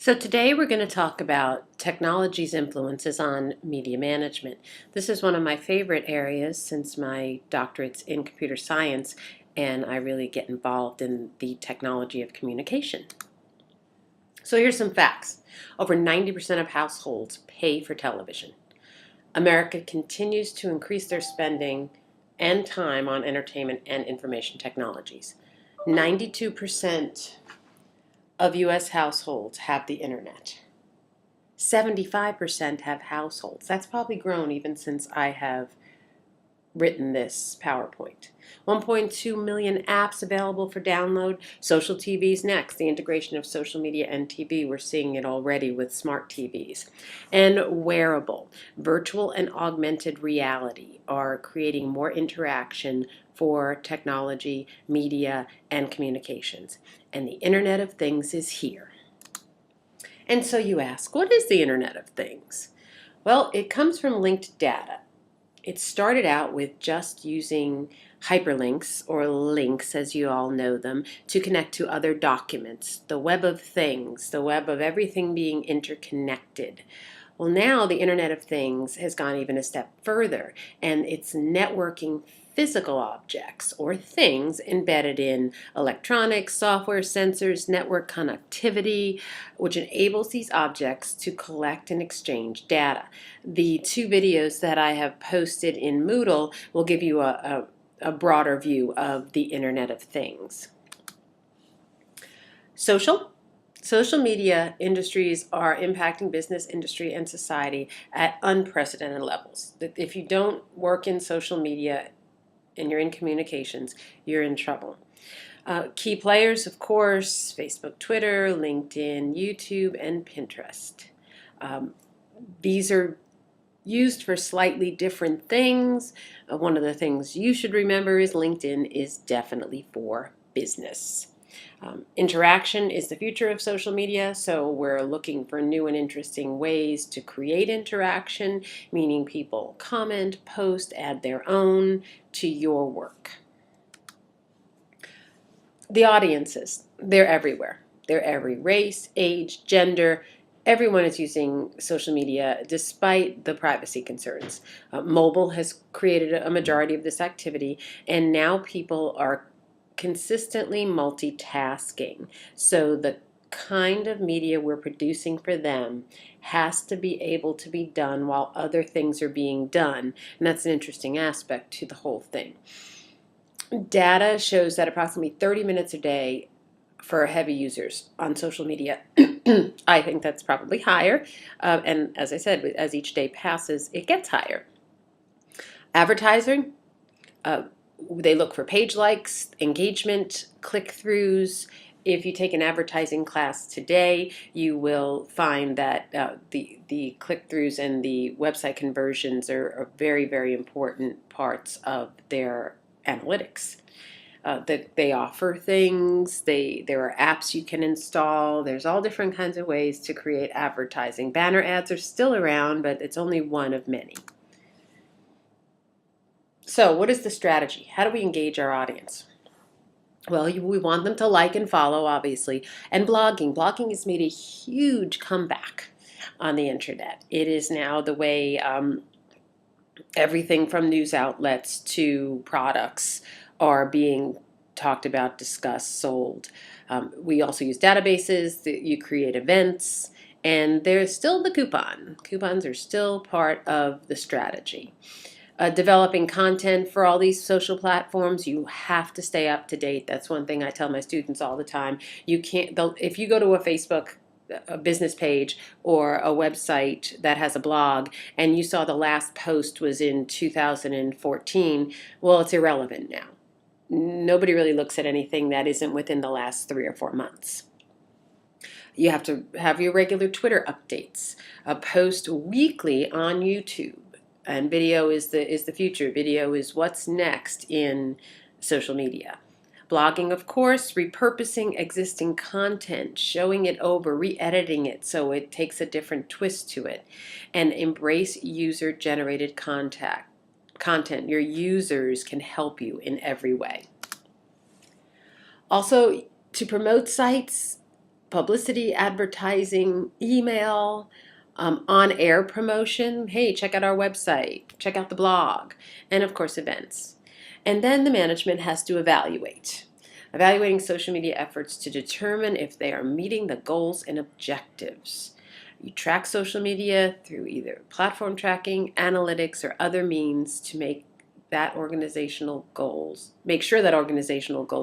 So today we're going to talk about technology's influences on media management. This is one of my favorite areas since my doctorate's in computer science, and I really get involved in the technology of communication. So here's some facts. Over 90% of households pay for television. America continues to increase their spending and time on entertainment and information technologies. 92% of U.S. households have the internet. 75% have households. That's probably grown even since I have written this PowerPoint. 1.2 million apps available for download. Social TV's next. The integration of social media and TV, we're seeing it already with smart TVs. And wearable. Virtual and augmented reality are creating more interaction for technology, media, and communications. And the Internet of Things is here. And so you ask, what is the Internet of Things? Well, it comes from linked data. It started out with just using hyperlinks, or links as you all know them, to connect to other documents, the web of things, the web of everything being interconnected. Well, now the Internet of Things has gone even a step further, and it's networking physical objects or things embedded in electronics, software, sensors, network connectivity, which enables these objects to collect and exchange data. The two videos that I have posted in Moodle will give you a broader view of the Internet of Things. Social media industries are impacting business, industry, and society at unprecedented levels. If you don't work in social media and you're in communications, you're in trouble. Key players, of course, Facebook, Twitter, LinkedIn, YouTube, and Pinterest. These are used for slightly different things. One of the things you should remember is LinkedIn is definitely for business. Interaction is the future of social media, so we're looking for new and interesting ways to create interaction, meaning people comment, post, add their own to your work. The audiences, they're everywhere. They're every race, age, gender. Everyone is using social media despite the privacy concerns. Mobile has created a majority of this activity, and now people are consistently multitasking. So the kind of media we're producing for them has to be able to be done while other things are being done. And that's an interesting aspect to the whole thing. Data shows that approximately 30 minutes a day for heavy users on social media. I think that's probably higher. And as I said, as each day passes, it gets higher. Advertising, they look for page likes, engagement, click-throughs. If you take an advertising class today, you will find that the click-throughs and the website conversions are very, very important parts of their analytics. That they offer things, there are apps you can install, there's all different kinds of ways to create advertising. Banner ads are still around, but it's only one of many. So what is the strategy? How do we engage our audience? Well, we want them to like and follow, obviously. And blogging. Blogging has made a huge comeback on the internet. It is now the way everything from news outlets to products are being talked about, discussed, sold. We also use databases. You create events. And there's still the coupon. Coupons are still part of the strategy. Developing content for all these social platforms, you have to stay up to date. That's one thing I tell my students all the time. You can't, if you go to a business page or a website that has a blog and you saw the last post was in 2014, well, it's irrelevant now. Nobody really looks at anything that isn't within the last 3 or 4 months. You have to have your regular Twitter updates, post weekly on YouTube. And video is the future. Video is what's next in social media. Blogging, of course, repurposing existing content, showing it over, re-editing it so it takes a different twist to it. And embrace user-generated content. Your users can help you in every way. Also, to promote sites, publicity, advertising, email, on-air promotion. Hey, check out our website, check out the blog, and of course events. And then the management has to evaluating social media efforts to determine if they are meeting the goals and objectives. You track social media through either platform tracking, analytics, or other means to make sure that organizational goals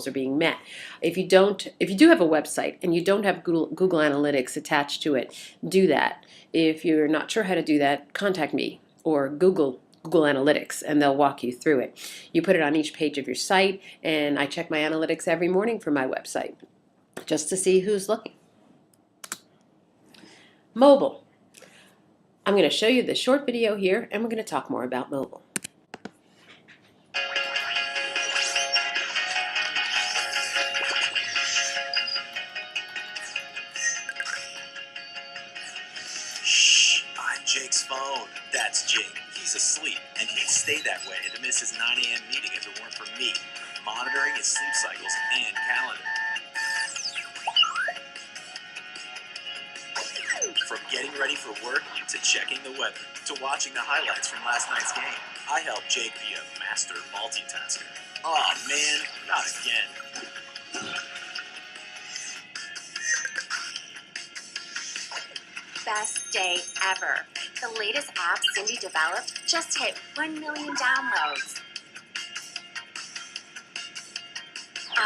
are being met. If you do have a website and you don't have Google Analytics attached to it, do that. If you're not sure how to do that, contact me or Google Analytics and they'll walk you through it. You put it on each page of your site, and I check my analytics every morning for my website just to see who's looking. Mobile. I'm going to show you the short video here, and we're going to talk more about mobile. Shh, I'm Jake's phone. That's Jake. He's asleep, and he'd stay that way to miss his 9 a.m. meeting if it weren't for me, monitoring his sleep cycles and calendar. From getting ready for work, to checking the weather, to watching the highlights from last night's game, I help Jake be a master multitasker. Aw, man, not again. Best day ever. The latest app Cindy developed just hit 1 million downloads.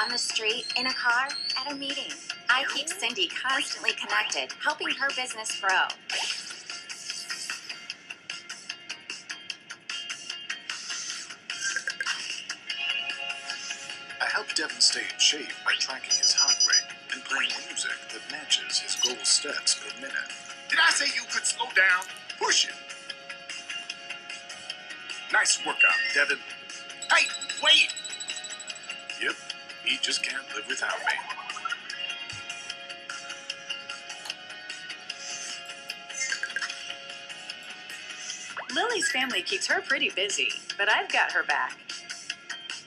On the street, in a car, at a meeting. I keep Cindy constantly connected, helping her business grow. I help Devin stay in shape by tracking his heart rate and playing music that matches his goal steps per minute. Did I say you could slow down? Push it. Nice workout, Devin. Hey, wait! Yep, he just can't live without me. Lily's family keeps her pretty busy, but I've got her back.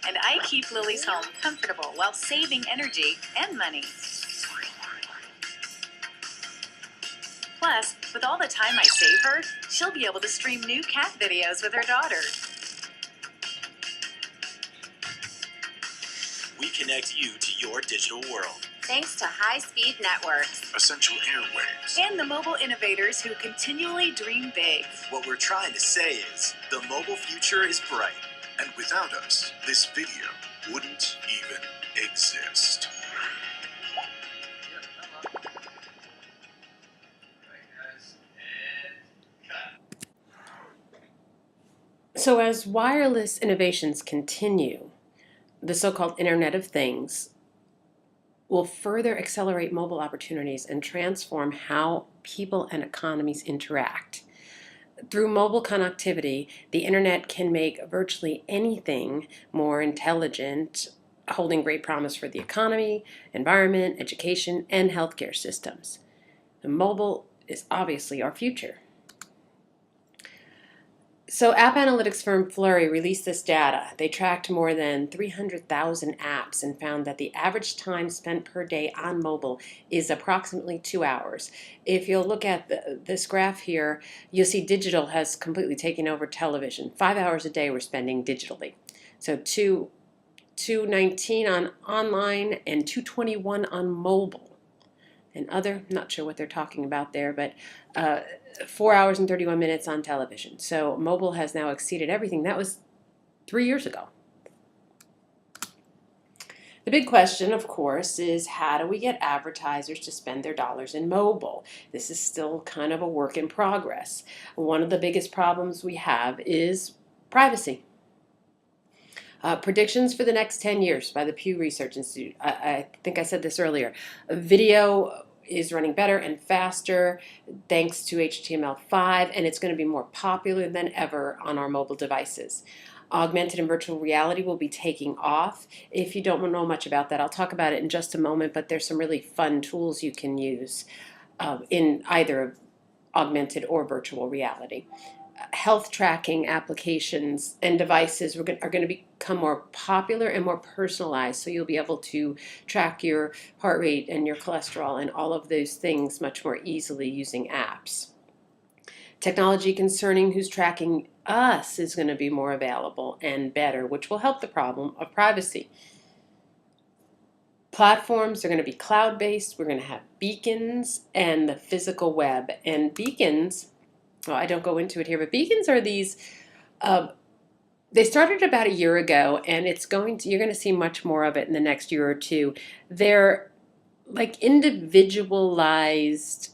And I keep Lily's home comfortable while saving energy and money. Plus, with all the time I save her, she'll be able to stream new cat videos with her daughter. We connect you to your digital world. Thanks to high-speed networks. Essential airwaves. And the mobile innovators who continually dream big. What we're trying to say is, the mobile future is bright. And without us, this video wouldn't even exist. So as wireless innovations continue, the so-called Internet of Things will further accelerate mobile opportunities and transform how people and economies interact. Through mobile connectivity, the Internet can make virtually anything more intelligent, holding great promise for the economy, environment, education, and healthcare systems. And mobile is obviously our future. So app analytics firm Flurry released this data. They tracked more than 300,000 apps and found that the average time spent per day on mobile is approximately 2 hours. If you'll look at this graph here, you'll see digital has completely taken over television. 5 hours a day we're spending digitally. So 219 on online and 221 on mobile. And other, not sure what they're talking about there, but 4 hours and 31 minutes on television. So mobile has now exceeded everything. That was 3 years ago. The big question, of course, is how do we get advertisers to spend their dollars in mobile? This is still kind of a work in progress. One of the biggest problems we have is privacy. Predictions for the next 10 years by the Pew Research Institute. I think I said this earlier. Video is running better and faster thanks to HTML5, and it's going to be more popular than ever on our mobile devices. Augmented and virtual reality will be taking off. If you don't know much about that, I'll talk about it in just a moment, but there's some really fun tools you can use in either augmented or virtual reality. health tracking applications and devices are going to become more popular and more personalized. So you'll be able to track your heart rate and your cholesterol and all of those things much more easily using apps. Technology concerning who's tracking us is going to be more available and better, which will help the problem of privacy. Platforms are going to be cloud-based. We're going to have beacons and the physical web. And beacons, well, I don't go into it here, but beacons are these, they started about a year ago, and you're going to see much more of it in the next year or two. They're like individualized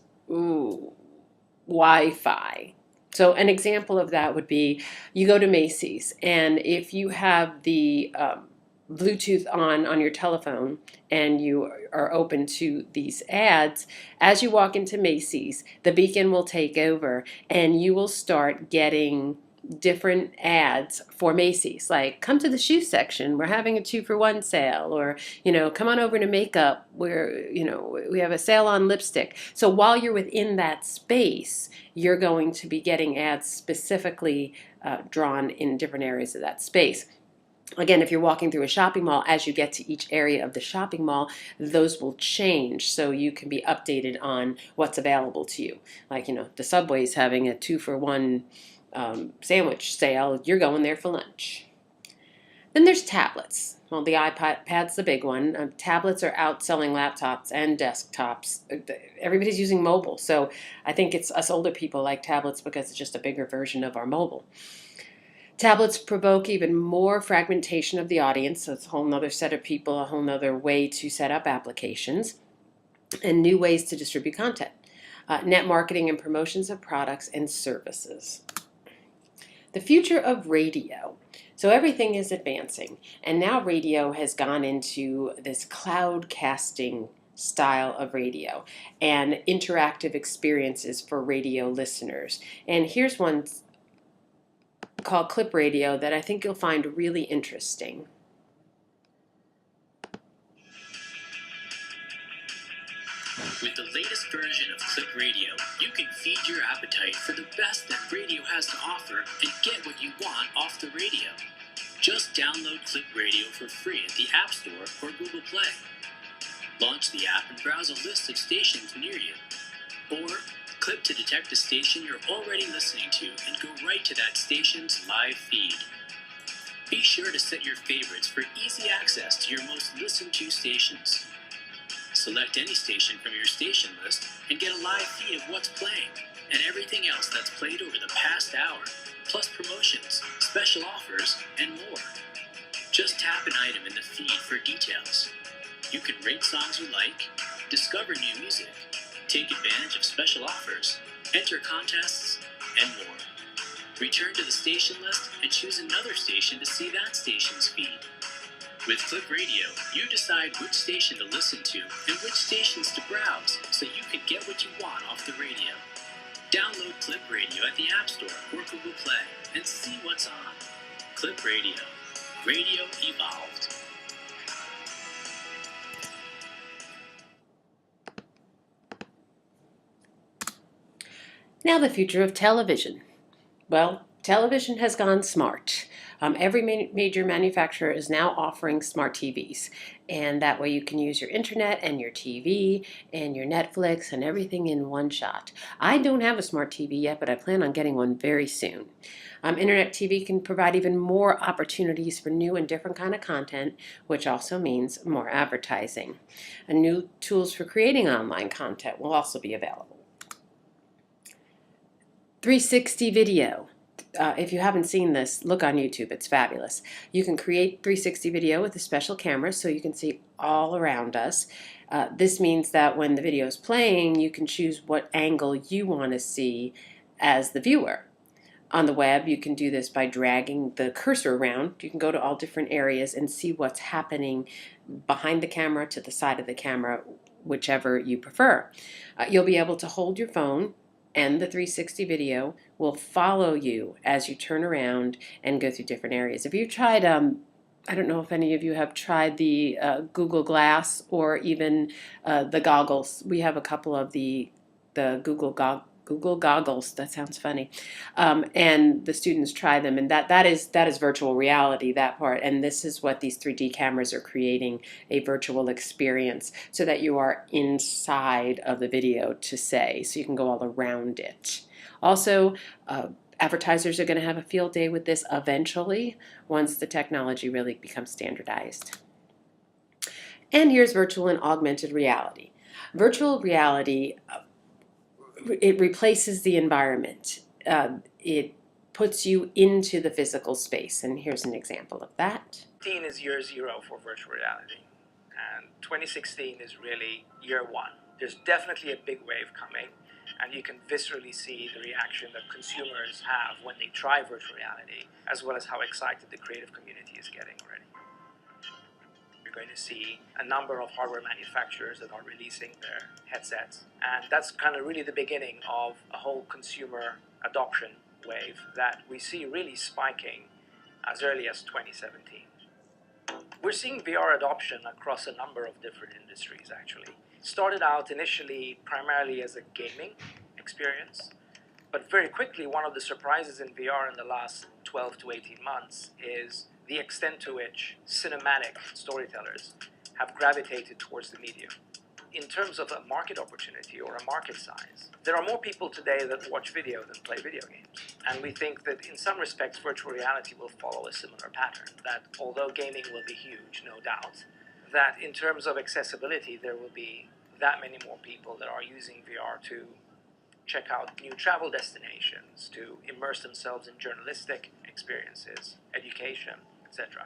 Wi-Fi. So an example of that would be you go to Macy's, and if you have the Bluetooth on your telephone and you are open to these ads, as you walk into Macy's, the beacon will take over and you will start getting different ads for Macy's, like come to the shoe section, we're having a 2-for-1 sale, or come on over to makeup, where we have a sale on lipstick. So while you're within that space, you're going to be getting ads specifically drawn in different areas of that space. Again, if you're walking through a shopping mall, as you get to each area of the shopping mall, those will change so you can be updated on what's available to you. Like, the Subway's having a 2-for-1 sandwich sale, you're going there for lunch. Then there's tablets. Well, the iPad's the big one. Tablets are outselling laptops and desktops. Everybody's using mobile, so I think it's us older people like tablets because it's just a bigger version of our mobile. Tablets provoke even more fragmentation of the audience, so it's a whole nother set of people, a whole nother way to set up applications, and new ways to distribute content. Net marketing and promotions of products and services. The future of radio. So everything is advancing, and now radio has gone into this cloud casting style of radio and interactive experiences for radio listeners. And here's one called Clip Radio that I think you'll find really interesting. With the latest version of Clip Radio, you can feed your appetite for the best that radio has to offer and get what you want off the radio. Just download Clip Radio for free at the App Store or Google Play. Launch the app and browse a list of stations near you. Or click to detect a station you're already listening to and go right to that station's live feed. Be sure to set your favorites for easy access to your most listened to stations. Select any station from your station list and get a live feed of what's playing and everything else that's played over the past hour, plus promotions, special offers, and more. Just tap an item in the feed for details. You can rate songs you like, discover new music, take advantage of special offers, enter contests, and more. Return to the station list and choose another station to see that station's feed. With Clip Radio, you decide which station to listen to and which stations to browse so you can get what you want off the radio. Download Clip Radio at the App Store or Google Play and see what's on. Clip Radio. Radio evolved. Now the future of television. Well, television has gone smart. Every major manufacturer is now offering smart TVs, and that way you can use your internet and your TV and your Netflix and everything in one shot. I don't have a smart TV yet, but I plan on getting one very soon. Internet TV can provide even more opportunities for new and different kind of content, which also means more advertising. And new tools for creating online content will also be available. 360 video. If you haven't seen this, look on YouTube. It's fabulous. You can create 360 video with a special camera so you can see all around us. This means that when the video is playing, you can choose what angle you want to see as the viewer. On the web, you can do this by dragging the cursor around. You can go to all different areas and see what's happening behind the camera, to the side of the camera, whichever you prefer. You'll be able to hold your phone, and the 360 video will follow you as you turn around and go through different areas. If you tried, I don't know if any of you have tried the Google Glass or even the goggles. We have a couple of the Google Google goggles. That sounds funny. And the students try them, and that is virtual reality, that part. And this is what these 3D cameras are creating, a virtual experience, so that you are inside of the video, to say, so you can go all around it. Also, advertisers are going to have a field day with this eventually, once the technology really becomes standardized. And here's virtual and augmented reality. Virtual reality, it replaces the environment. It puts you into the physical space, and here's an example of that. 2015 is year zero for virtual reality, and 2016 is really year one. There's definitely a big wave coming, and you can viscerally see the reaction that consumers have when they try virtual reality, as well as how excited the creative community is getting already. You're going to see a number of hardware manufacturers that are releasing their headsets, and that's kind of really the beginning of a whole consumer adoption wave that we see really spiking as early as 2017. We're seeing VR adoption across a number of different industries, actually. It started out initially primarily as a gaming experience, but very quickly, one of the surprises in VR in the last 12 to 18 months is the extent to which cinematic storytellers have gravitated towards the medium. In terms of a market opportunity or a market size, there are more people today that watch video than play video games. And we think that in some respects, virtual reality will follow a similar pattern, that although gaming will be huge, no doubt, that in terms of accessibility, there will be that many more people that are using VR to check out new travel destinations, to immerse themselves in journalistic experiences, education, etc.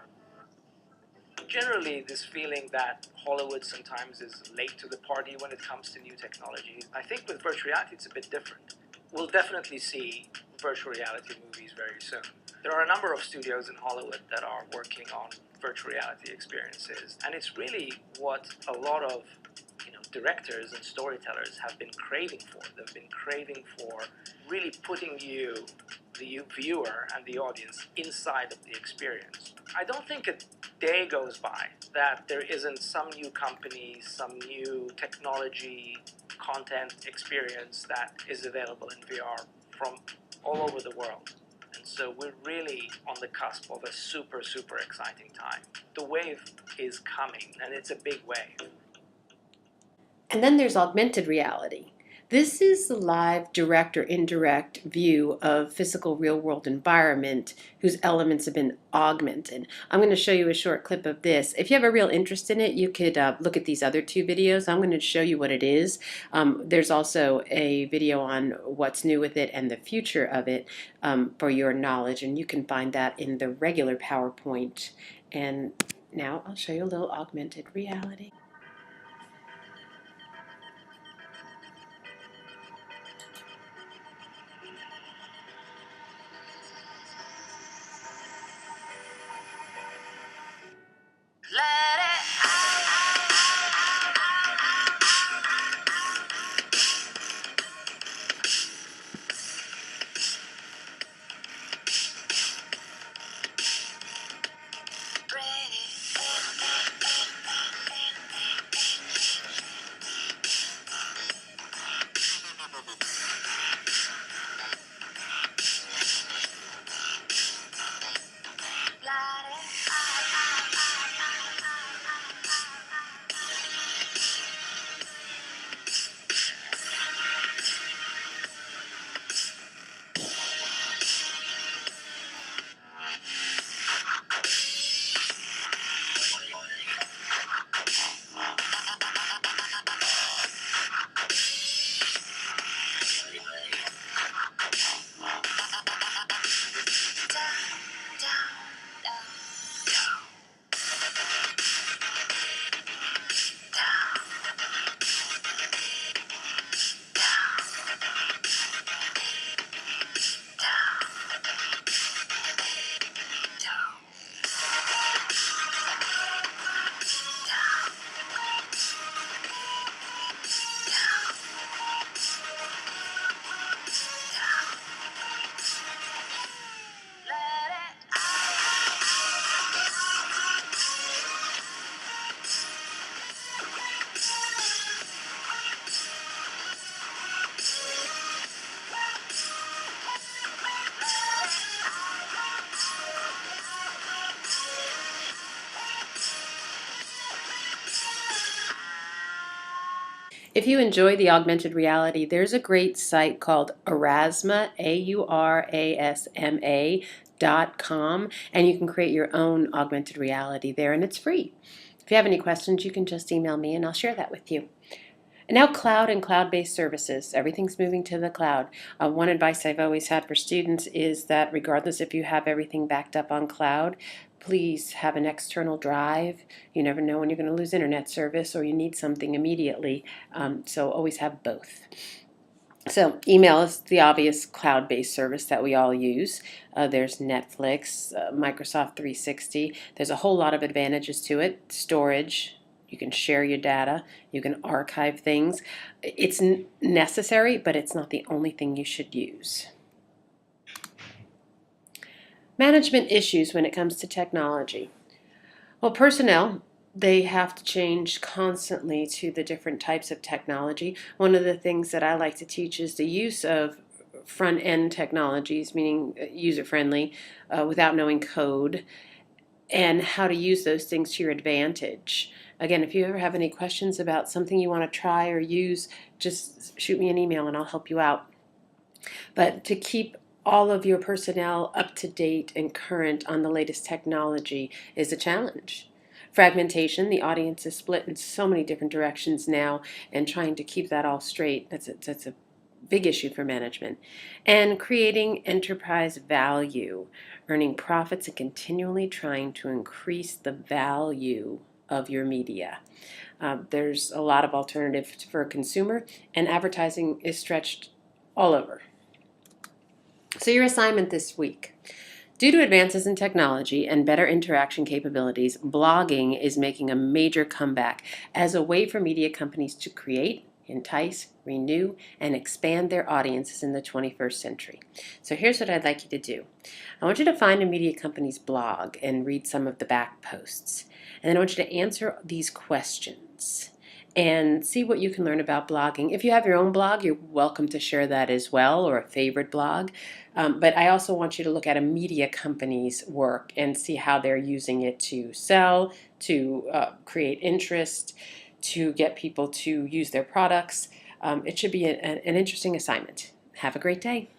Generally, this feeling that Hollywood sometimes is late to the party when it comes to new technology, I think with virtual reality it's a bit different. We'll definitely see virtual reality movies very soon. There are a number of studios in Hollywood that are working on virtual reality experiences, and it's really what a lot of directors and storytellers have been craving for. They've been craving for really putting you, the viewer and the audience, inside of the experience. I don't think a day goes by that there isn't some new company, some new technology, content experience that is available in VR from all over the world. And so we're really on the cusp of a super, super exciting time. The wave is coming, and it's a big wave. And then there's augmented reality. This is the live, direct, or indirect view of physical real-world environment whose elements have been augmented. I'm going to show you a short clip of this. If you have a real interest in it, you could look at these other two videos. I'm going to show you what it is. There's also a video on what's new with it and the future of it for your knowledge, and you can find that in the regular PowerPoint. And now I'll show you a little augmented reality. If you enjoy the augmented reality, there's a great site called Aurasma, AURASMA.com, and you can create your own augmented reality there, and it's free. If you have any questions, you can just email me and I'll share that with you. And now cloud and cloud-based services. Everything's moving to the cloud. One advice I've always had for students is that regardless if you have everything backed up on cloud, please have an external drive. You never know when you're going to lose internet service or you need something immediately. So always have both. So email is the obvious cloud-based service that we all use. There's Netflix, Microsoft 360. There's a whole lot of advantages to it. Storage. You can share your data. You can archive things. It's necessary, but it's not the only thing you should use. Management issues when it comes to technology. Well, personnel, they have to change constantly to the different types of technology. One of the things that I like to teach is the use of front-end technologies, meaning user-friendly, without knowing code, and how to use those things to your advantage. Again, if you ever have any questions about something you want to try or use, just shoot me an email and I'll help you out. But to keep all of your personnel up to date and current on the latest technology is a challenge. Fragmentation, the audience is split in so many different directions now, and trying to keep that all straight, that's a big issue for management. And creating enterprise value, earning profits and continually trying to increase the value of your media. There's a lot of alternatives for a consumer, and advertising is stretched all over. So your assignment this week. Due to advances in technology and better interaction capabilities, blogging is making a major comeback as a way for media companies to create, entice, renew, and expand their audiences in the 21st century. So here's what I'd like you to do. I want you to find a media company's blog and read some of the back posts. And then I want you to answer these questions and see what you can learn about blogging. If you have your own blog, you're welcome to share that as well, or a favorite blog. But I also want you to look at a media company's work and see how they're using it to sell, to create interest, to get people to use their products. It should be an interesting assignment. Have a great day.